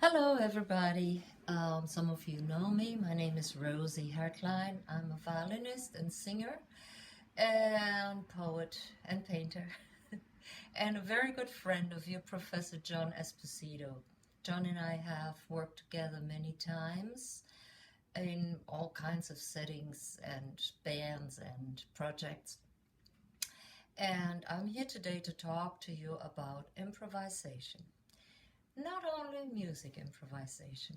Hello, everybody. Some of you know me. My name is Rosi Hertlein. I'm a violinist and singer, and poet and painter, and a very good friend of your Professor John Esposito. John and I have worked together many times in all kinds of settings and bands and projects. And I'm here today to talk to you about improvisation. Not only music improvisation.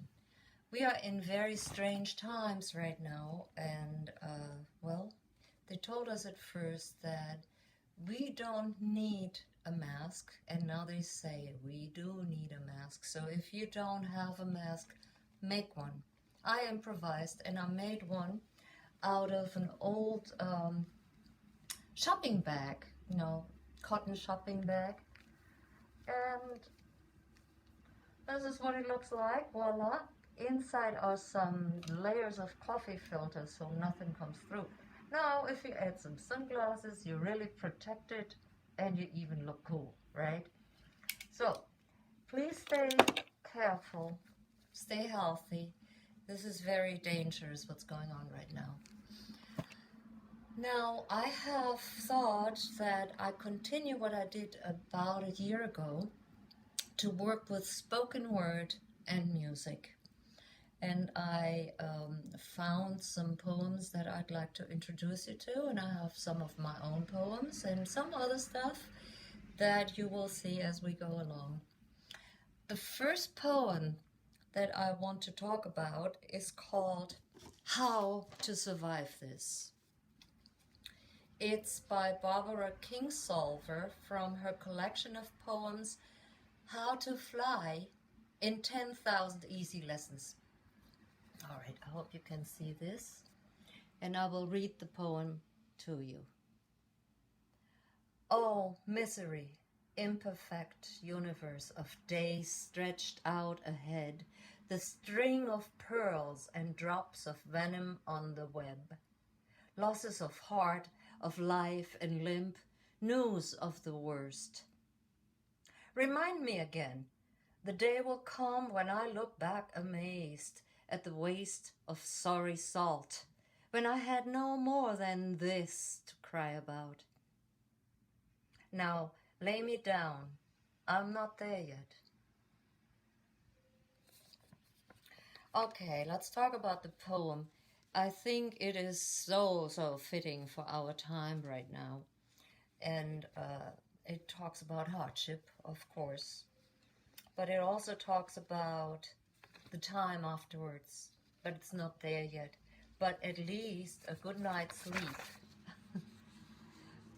We are in very strange times right now, and well, they told us at first that we don't need a mask, and now they say we do need a mask. So if you don't have a mask, make one. I improvised and I made one out of an old shopping bag, cotton shopping bag, and this is what it looks like. Voila. Inside are some layers of coffee filters so nothing comes through. Now, if you add some sunglasses, you're really protected and you even look cool, right? So, please stay careful, stay healthy. This is very dangerous what's going on right now. Now, I have thought that I continue what I did about a year ago to work with spoken word and music. And I found some poems that I'd like to introduce you to, and I have some of my own poems and some other stuff that you will see as we go along. The first poem that I want to talk about is called How to Survive This. It's by Barbara Kingsolver from her collection of poems How to Fly in 10,000 Easy Lessons. All right, I hope you can see this, and I will read the poem to you. Oh, misery, imperfect universe of days stretched out ahead, the string of pearls and drops of venom on the web, losses of heart, of life and limb, news of the worst. Remind me again, the day will come when I look back amazed at the waste of sorry salt, when I had no more than this to cry about. Now lay me down, I'm not there yet. Okay, let's talk about the poem. I think it is so fitting for our time right now. And it talks about hardship, of course, but it also talks about the time afterwards, but it's not there yet. But at least a good night's sleep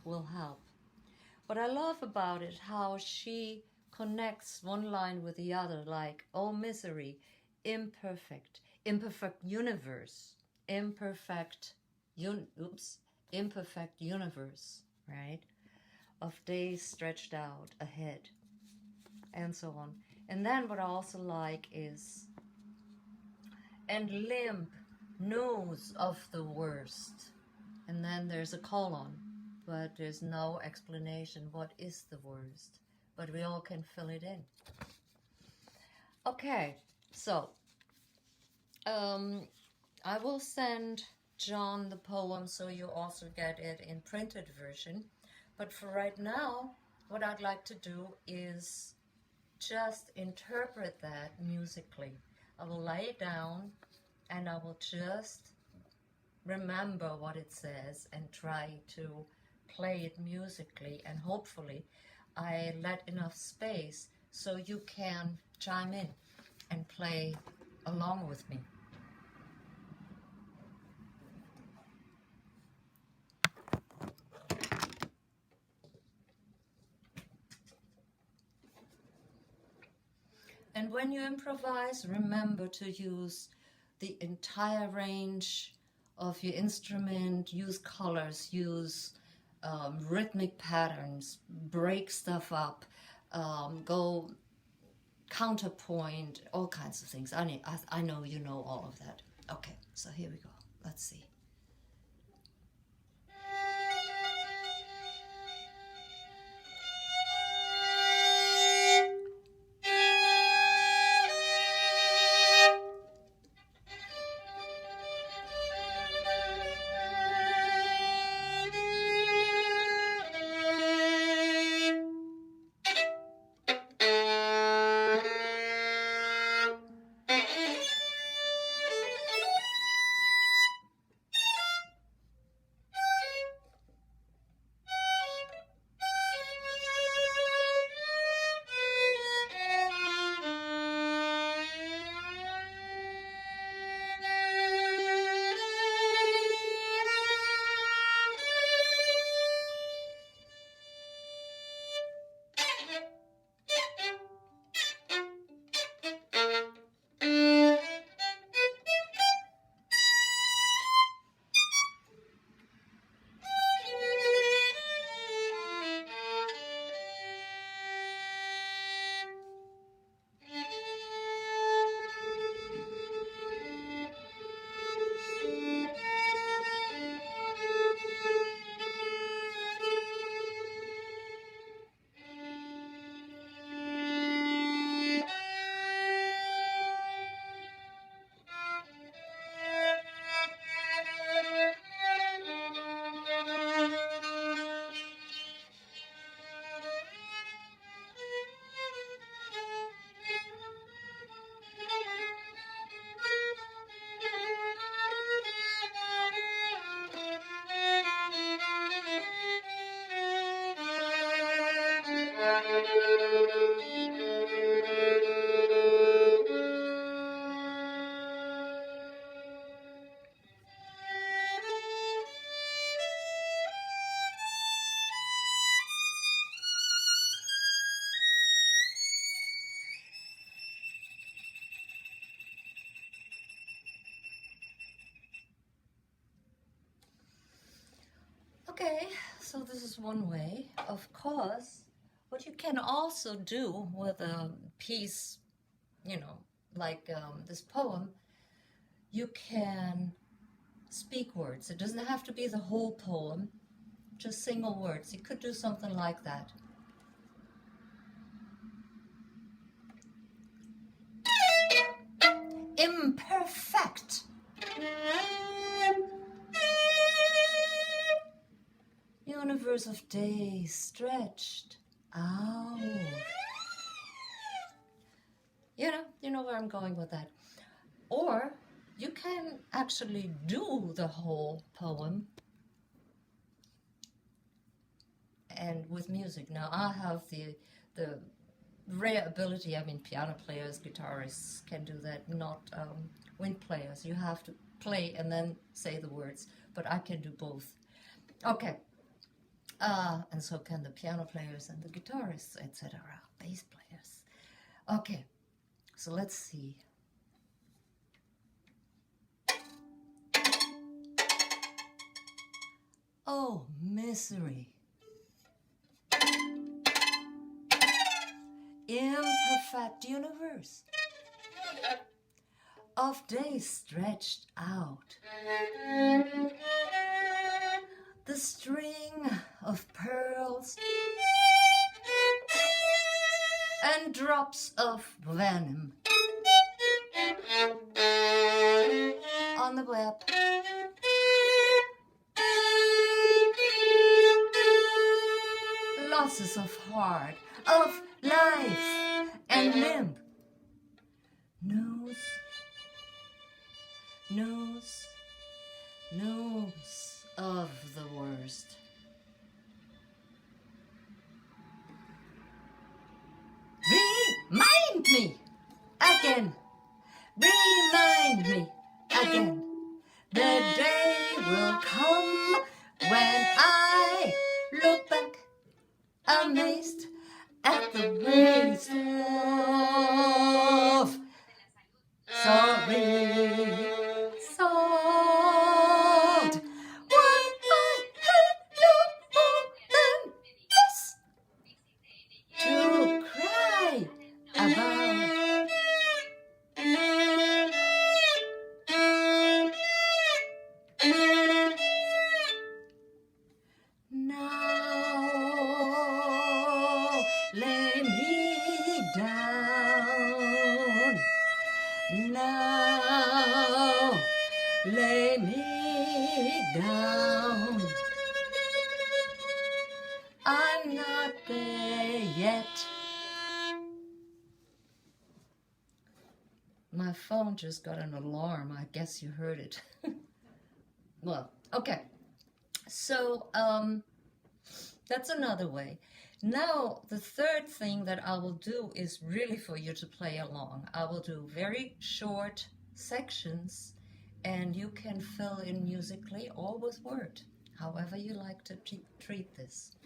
will help. What I love about it, how she connects one line with the other, like, oh misery, imperfect universe, imperfect universe, right? Of days stretched out ahead, and so on. And then what I also like is, and limp news of the worst. And then there's a colon, but there's no explanation what is the worst. But we all can fill it in. Okay, so I will send John the poem so you also get it in printed version. But for right now, what I'd like to do is just interpret that musically. I will lay it down and I will just remember what it says and try to play it musically, and hopefully I let enough space so you can chime in and play along with me. And when you improvise, remember to use the entire range of your instrument, use colors, use rhythmic patterns, break stuff up, go counterpoint, all kinds of things. I know you know all of that. Okay, so here we go. Let's see. Okay, so this is one way. Of course, what you can also do with a piece, like this poem, you can speak words. It doesn't have to be the whole poem, just single words. You could do something like that. Imperfect. Universe of days stretched out. You know where I'm going with that. Or you can actually do the whole poem and with music. Now I have the rare ability, I mean piano players, guitarists can do that, not wind players. You have to play and then say the words, but I can do both. Okay. And so can the piano players and the guitarists, etc., bass players. Okay, so let's see. Oh, misery. Imperfect universe of days stretched out. The string of pearls and drops of venom on the web. Losses of heart, of life and limb. Knows of the worst. Remind me again. Remind me again. The day will come when I look back amazed at the waste of sorry. Salt. What I had no more than this to cry about. Now lay me down. Now lay me down. I'm not there yet. My phone just got an alarm. I guess you heard it. Well, okay. So, that's another way. Now, the third thing that I will do is really for you to play along. I will do very short sections and you can fill in musically or with word, however you like to treat this.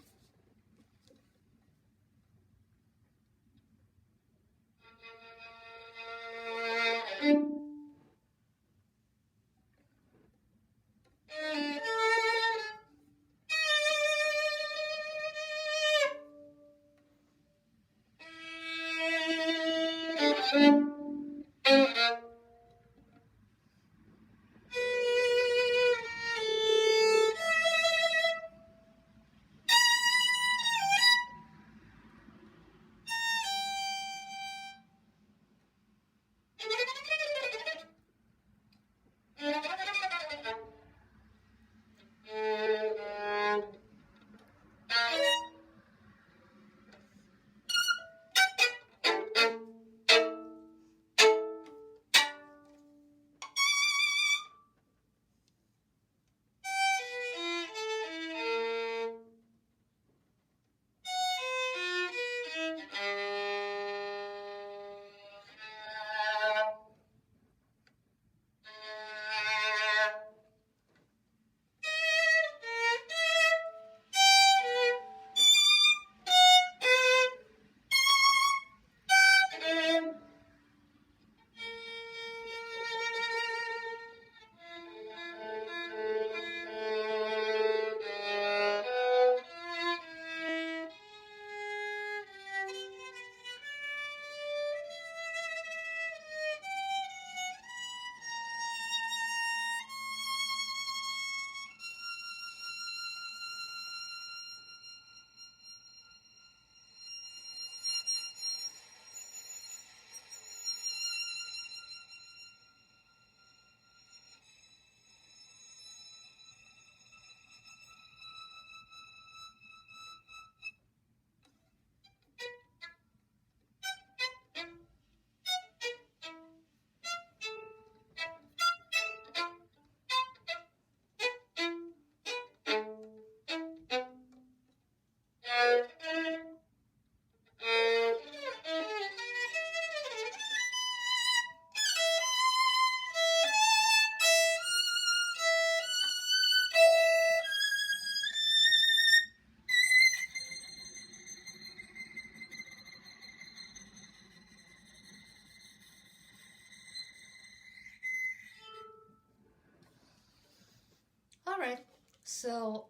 So,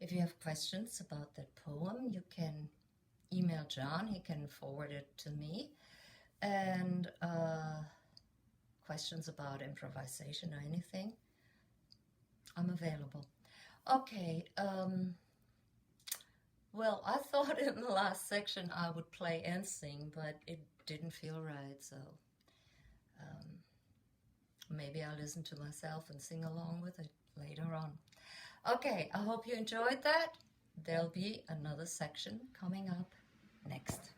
if you have questions about that poem, you can email John. He can forward it to me. And questions about improvisation or anything, I'm available. Okay, well, I thought in the last section I would play and sing, but it didn't feel right, so maybe I'll listen to myself and sing along with it later on. Okay, I hope you enjoyed that. There'll be another section coming up next.